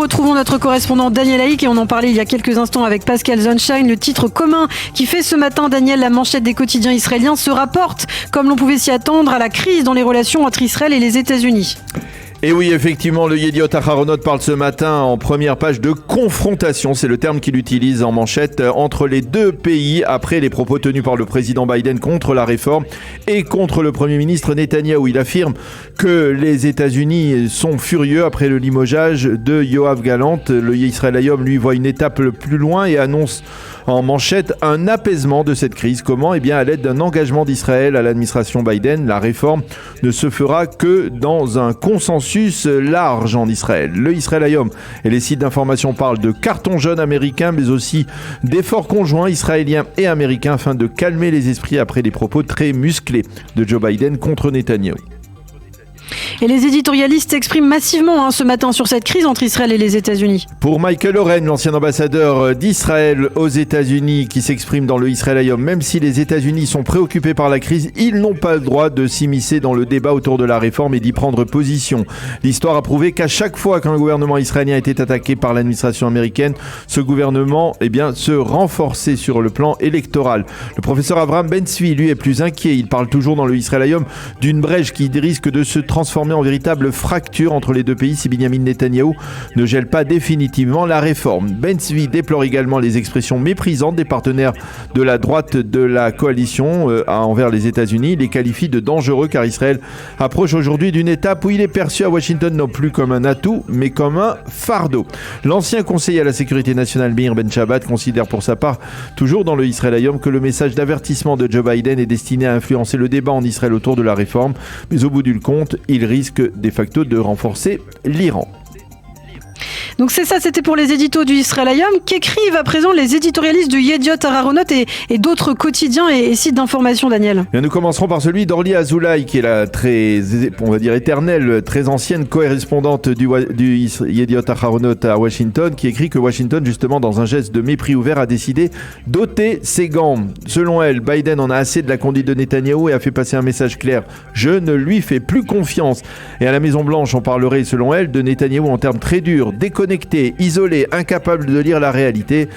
retrouvons notre correspondant Daniel Haïk et on en parlait il y a quelques instants avec Pascal Sunshine. Le titre commun qui fait ce matin, Daniel, la manchette des quotidiens israéliens se rapporte, comme l'on pouvait s'y attendre, à la crise dans les relations entre Israël et les États-Unis. Et oui, effectivement, le Yediot Aharonot parle ce matin en première page de confrontation, c'est le terme qu'il utilise en manchette, entre les deux pays après les propos tenus par le président Biden contre la réforme et contre le Premier ministre Netanyahou. Il affirme que les États-Unis sont furieux après le limogeage de Yoav Gallant. Le Israël Hayom, lui, voit une étape plus loin et annonce en manchette un apaisement de cette crise. Comment ? Eh bien, à l'aide d'un engagement d'Israël à l'administration Biden, la réforme ne se fera que dans un consensus large en Israël. Le Israël Hayom et les sites d'information parlent de carton jaune américain, mais aussi d'efforts conjoints israéliens et américains afin de calmer les esprits après les propos très musclés de Joe Biden contre Netanyahou. Et les éditorialistes s'expriment massivement ce matin sur cette crise entre Israël et les États-Unis. Pour Michael Oren, l'ancien ambassadeur d'Israël aux États-Unis qui s'exprime dans le Israël Hayom, même si les États-Unis sont préoccupés par la crise, ils n'ont pas le droit de s'immiscer dans le débat autour de la réforme et d'y prendre position. L'histoire a prouvé qu'à chaque fois qu'un gouvernement israélien était attaqué par l'administration américaine, ce gouvernement se renforçait sur le plan électoral. Le professeur Avraham Ben-Tzvi, lui, est plus inquiet. Il parle toujours dans le Israël Hayom d'une brèche qui risque de se transformer en véritable fracture entre les deux pays si Binyamin Netanyahou ne gèle pas définitivement la réforme. Ben-Tzvi déplore également les expressions méprisantes des partenaires de la droite de la coalition envers les États-Unis. Il les qualifie de dangereux car Israël approche aujourd'hui d'une étape où il est perçu à Washington non plus comme un atout mais comme un fardeau. L'ancien conseiller à la sécurité nationale Meir Ben Shabbat considère pour sa part, toujours dans le Israël Hayom, que le message d'avertissement de Joe Biden est destiné à influencer le débat en Israël autour de la réforme, mais au bout du compte, il risque de facto de renforcer l'Iran. Donc c'est ça, c'était pour les éditos du Israël Hayom qu'écrivent à présent les éditorialistes du Yediot Aharonot et d'autres quotidiens et sites d'information, Daniel. Bien, nous commencerons par celui d'Orly Azoulay, qui est la très, on va dire éternelle, très ancienne correspondante du Yediot Aharonot à Washington, qui écrit que Washington, justement, dans un geste de mépris ouvert, a décidé d'ôter ses gants. Selon elle, Biden en a assez de la conduite de Netanyahou et a fait passer un message clair. Je ne lui fais plus confiance. Et à la Maison-Blanche, on parlerait, selon elle, de Netanyahou en termes très durs, déconnecté, isolé, incapable de lire la réalité.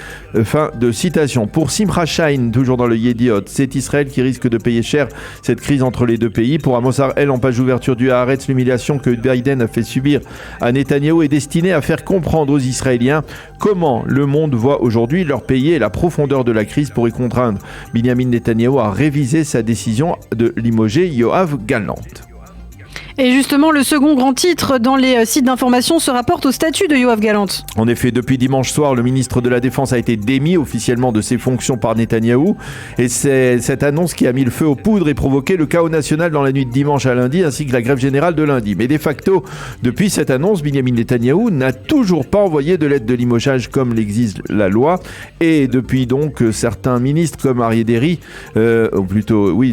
Fin de citation. Pour Simcha Shine, toujours dans le Yediot, c'est Israël qui risque de payer cher cette crise entre les deux pays. Pour Amos Harel, en page d'ouverture du Haaretz, l'humiliation que Biden a fait subir à Netanyahou est destinée à faire comprendre aux Israéliens comment le monde voit aujourd'hui leur pays et la profondeur de la crise pour y contraindre Binyamin Netanyahou à réviser sa décision de limoger Yoav Gallant. Et justement, le second grand titre dans les sites d'information se rapporte au statut de Yoav Gallant. En effet, depuis dimanche soir, le ministre de la Défense a été démis officiellement de ses fonctions par Netanyahou. Et c'est cette annonce qui a mis le feu aux poudres et provoqué le chaos national dans la nuit de dimanche à lundi, ainsi que la grève générale de lundi. Mais de facto, depuis cette annonce, Binyamin Netanyahou n'a toujours pas envoyé de lettre de limogeage comme l'exige la loi. Et depuis donc, certains ministres comme Aryeh Deri,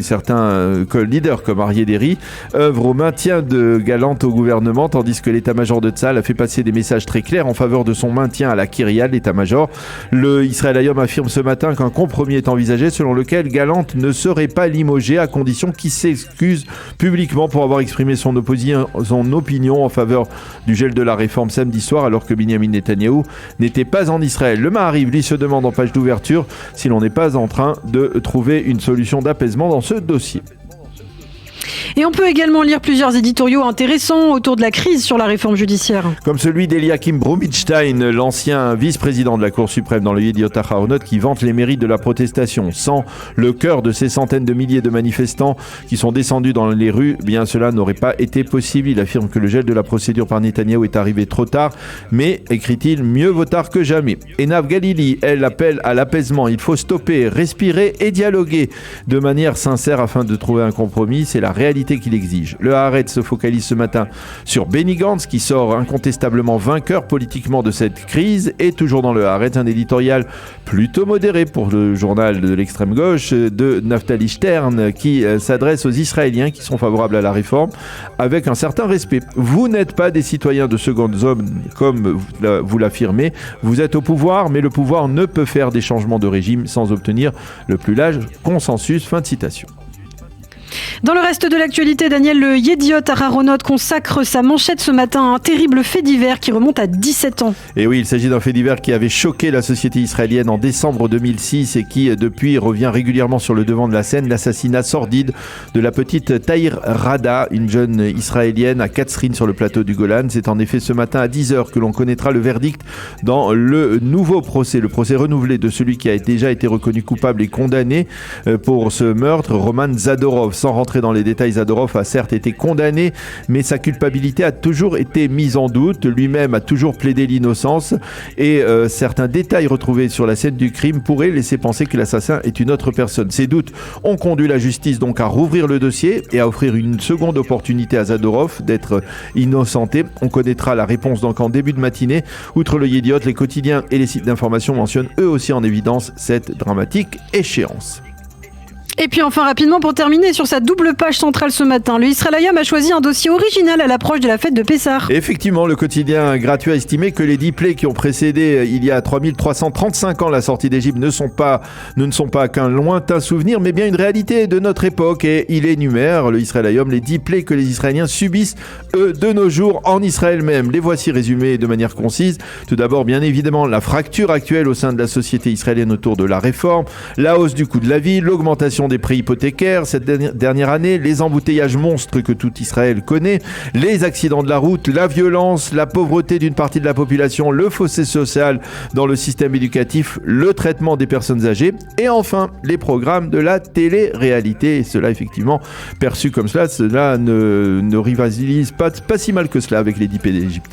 certains leaders comme Aryeh Deri, œuvrent au maintien de Gallant au gouvernement, tandis que l'état-major de Tsahal a fait passer des messages très clairs en faveur de son maintien à la Kiryat, l'état-major. Le Israël Hayom affirme ce matin qu'un compromis est envisagé selon lequel Gallant ne serait pas limogé à condition qu'il s'excuse publiquement pour avoir exprimé son opinion en faveur du gel de la réforme samedi soir alors que Binyamin Netanyahou n'était pas en Israël. Le Maariv, lui, se demande en page d'ouverture si l'on n'est pas en train de trouver une solution d'apaisement dans ce dossier. Et on peut également lire plusieurs éditoriaux intéressants autour de la crise sur la réforme judiciaire. Comme celui d'Eliakim Bromidstein, l'ancien vice-président de la Cour suprême dans le Yediot Aharonot, qui vante les mérites de la protestation. Sans le cœur de ces centaines de milliers de manifestants qui sont descendus dans les rues, bien cela n'aurait pas été possible. Il affirme que le gel de la procédure par Netanyahou est arrivé trop tard, mais, écrit-il, mieux vaut tard que jamais. Enav Galili, elle, appelle à l'apaisement. Il faut stopper, respirer et dialoguer de manière sincère afin de trouver un compromis. C'est la réalité qu'il exige. Le Haaretz se focalise ce matin sur Benny Gantz qui sort incontestablement vainqueur politiquement de cette crise et toujours dans le Haaretz un éditorial plutôt modéré pour le journal de l'extrême gauche de Naftali Stern qui s'adresse aux Israéliens qui sont favorables à la réforme avec un certain respect. Vous n'êtes pas des citoyens de seconde zone comme vous l'affirmez, vous êtes au pouvoir mais le pouvoir ne peut faire des changements de régime sans obtenir le plus large consensus. Fin de citation. Dans le reste de l'actualité, Daniel, le Yediot Aharonot consacre sa manchette ce matin à un terrible fait divers qui remonte à 17 ans. Et oui, il s'agit d'un fait divers qui avait choqué la société israélienne en décembre 2006 et qui, depuis, revient régulièrement sur le devant de la scène, l'assassinat sordide de la petite Tahir Rada, une jeune israélienne à Katzrin sur le plateau du Golan. C'est en effet ce matin à 10h que l'on connaîtra le verdict dans le nouveau procès, le procès renouvelé de celui qui a déjà été reconnu coupable et condamné pour ce meurtre, Roman Zadorov. Sans rentrer dans les détails, Zadorov a certes été condamné, mais sa culpabilité a toujours été mise en doute. Lui-même a toujours plaidé l'innocence et certains détails retrouvés sur la scène du crime pourraient laisser penser que l'assassin est une autre personne. Ces doutes ont conduit la justice donc à rouvrir le dossier et à offrir une seconde opportunité à Zadorov d'être innocenté. On connaîtra la réponse donc en début de matinée. Outre le Yediot, les quotidiens et les sites d'information mentionnent eux aussi en évidence cette dramatique échéance. Et puis enfin rapidement pour terminer sur sa double page centrale ce matin, le Israël Hayom a choisi un dossier original à l'approche de la fête de Pessah. Effectivement, le quotidien gratuit a estimé que les 10 plaies qui ont précédé il y a 3335 ans la sortie d'Égypte ne sont pas qu'un lointain souvenir, mais bien une réalité de notre époque. Et il énumère, le Israël Hayom, les 10 plaies que les Israéliens subissent eux de nos jours en Israël même. Les voici résumées de manière concise. Tout d'abord, bien évidemment, la fracture actuelle au sein de la société israélienne autour de la réforme, la hausse du coût de la vie, l'augmentation des prix hypothécaires cette dernière année, les embouteillages monstres que tout Israël connaît, les accidents de la route, la violence, la pauvreté d'une partie de la population, le fossé social dans le système éducatif, le traitement des personnes âgées et enfin les programmes de la télé-réalité. Et cela effectivement, perçu comme cela ne rivalise pas si mal que cela avec les 10 plaies d'Égypte.